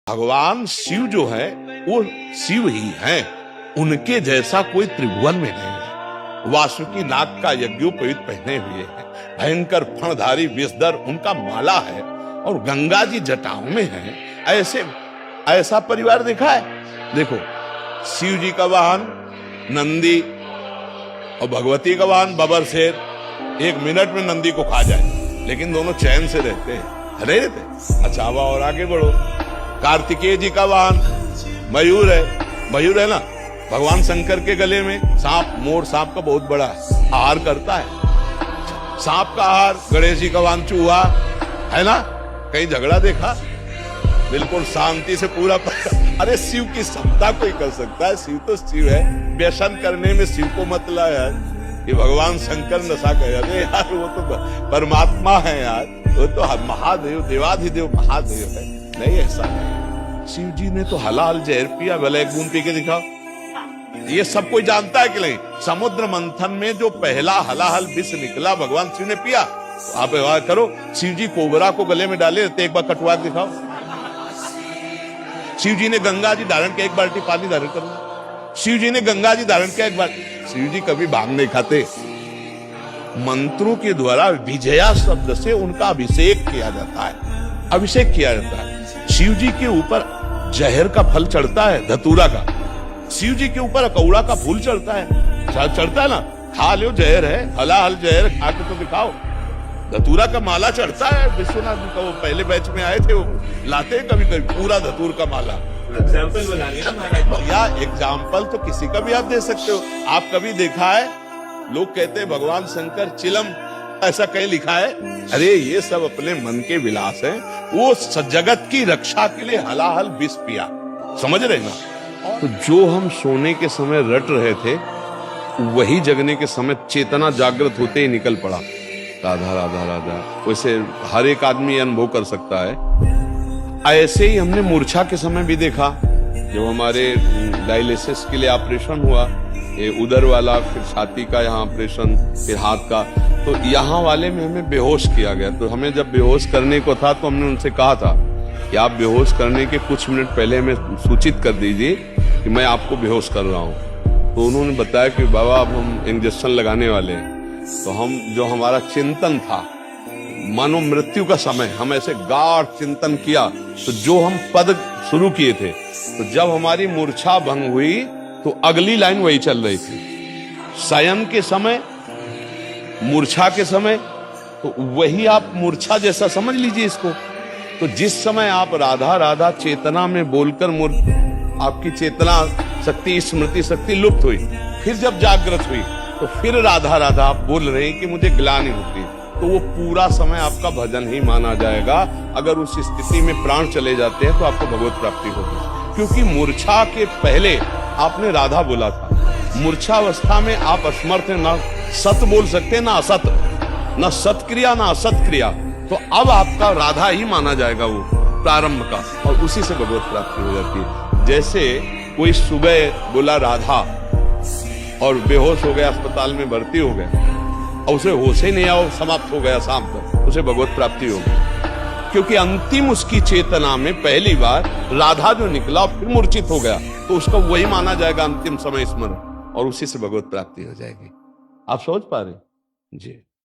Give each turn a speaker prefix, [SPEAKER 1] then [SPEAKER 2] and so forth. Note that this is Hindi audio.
[SPEAKER 1] भगवान शिव जो है वो शिव ही हैं, उनके जैसा कोई त्रिभुवन में नहीं है। वासुकी नाग का यज्ञोपवीत पहने हुए हैं, भयंकर फणधारी विषधर उनका माला है और गंगा जी जटाओं में है। ऐसा परिवार देखा है? देखो, शिव जी का वाहन नंदी और भगवती का वाहन बबर शेर। 1 मिनट में नंदी को खा जाए, लेकिन दोनों चैन से रहते हैं, नहीं रहते। अच्छा, अब और आगे बढ़ो, कार्तिकेय जी का वाहन मयूर है ना। भगवान शंकर के गले में सांप, मोर सांप का बहुत बड़ा आहार करता है। सांप का आहार। गणेश जी का वाहन चूहा है ना। कहीं झगड़ा देखा? बिल्कुल शांति से पूरा अरे शिव की क्षमता कोई कर सकता है? शिव तो शिव है। व्यसन करने में शिव को मतलब है कि भगवान शंकर नशा कर, अरे यार वो तो परमात्मा है यार, वो तो महादेव, देवाधिदेव महादेव है। नहीं, ऐसा नहीं। शिव जी ने तो हलाल जहर पिया, भले एक बूंद पी के दिखाओ। ये सब कोई जानता है कि नहीं? समुद्र मंथन में जो पहला हलाहल विष निकला भगवान शिव ने पिया। तो आप व्यवहार करो, शिव जी कोबरा को गले में डाले रहते, एक बार कटवा के दिखाओ। शिव जी ने गंगा जी धारण किया, 1 बाल्टी पानी धारण कर। शिव जी ने गंगा जी धारण किया, 1 बार। शिव जी कभी भांग नहीं खाते। मंत्रों के द्वारा विजया शब्द से उनका अभिषेक किया जाता है, अभिषेक किया जाता है। शिव जी के ऊपर जहर का फल चढ़ता है, धतूरा का। शिव जी के ऊपर अकौड़ा का फूल चढ़ता है, चढ़ता है ना। खा लो, जहर है, हलाहल जहर खा के तो दिखाओ। धतूरा का माला चढ़ता है विश्वनाथ जी का। वो पहले बैच में आए थे, वो लाते कभी कभी पूरा धतूर का माला। एग्जाम्पल बनाने या एग्जाम्पल तो किसी का भी आप दे सकते हो। आप कभी देखा है लोग कहते हैं भगवान शंकर चिलम, ऐसा कहीं लिखा है? अरे ये सब अपने मन के विलास हैं। वो जगत की रक्षा के लिए हलाहल विष पिया, समझ रहे ना। तो जो हम सोने के समय रट रहे थे, वही जगने के समय चेतना जागृत होते ही निकल पड़ा। राधा राधा राधा। वैसे हर एक आदमी अनुभव कर सकता है। ऐसे ही हमने मूर्छा के समय भी देखा, जब हमारे डायलिसिस के लिए ऑपरेशन हुआ, ये उदर वाला, फिर छाती का यहाँ ऑपरेशन, फिर हाथ का, तो यहाँ वाले में हमें बेहोश किया गया। तो हमें जब बेहोश करने को था तो हमने उनसे कहा था कि आप बेहोश करने के कुछ मिनट पहले हमें सूचित कर दीजिए कि मैं आपको बेहोश कर रहा हूँ। तो उन्होंने बताया कि बाबा अब हम इंजेक्शन लगाने वाले हैं। तो हम, जो हमारा चिंतन था, मानो मृत्यु का समय, हम ऐसे गाढ़ चिंतन किया। तो जो हम पद शुरू किए थे, तो जब हमारी मूर्छा भंग हुई तो अगली लाइन वही चल रही थी। शयन के समय, मूर्छा के समय, तो वही आप मूर्छा जैसा समझ लीजिए इसको। तो जिस समय आप राधा राधा चेतना में बोलकर आपकी चेतना शक्ति, स्मृति शक्ति लुप्त हुई, फिर जब जागृत हुई तो फिर राधा राधा आप बोल रहे हैं कि मुझे ग्लानि होती, तो वो पूरा समय आपका भजन ही माना जाएगा। अगर उस स्थिति में प्राण चले जाते हैं तो आपको भगवत प्राप्ति होगी। क्योंकि मूर्छा के पहले आपने राधा बोला था। मूर्छावस्था में आप असमर्थ हैं, ना सत बोल सकते ना असत, ना सत्क्रिया ना असत क्रिया। तो अब आपका राधा ही माना जाएगा वो प्रारंभ का, और उसी से भगवत प्राप्ति हो जाती है। जैसे कोई सुबह बोला राधा और बेहोश हो गया, अस्पताल में भर्ती हो गया, और उसे होश ही नहीं आया, समाप्त हो गया शाम तक, उसे भगवत प्राप्ति हो गई। क्योंकि अंतिम उसकी चेतना में पहली बार राधा जो निकला, फिर मूर्छित हो गया, तो उसका वही माना जाएगा अंतिम समय स्मरण, और उसी से भगवत प्राप्ति हो जाएगी। आप सोच पा रहे? जी।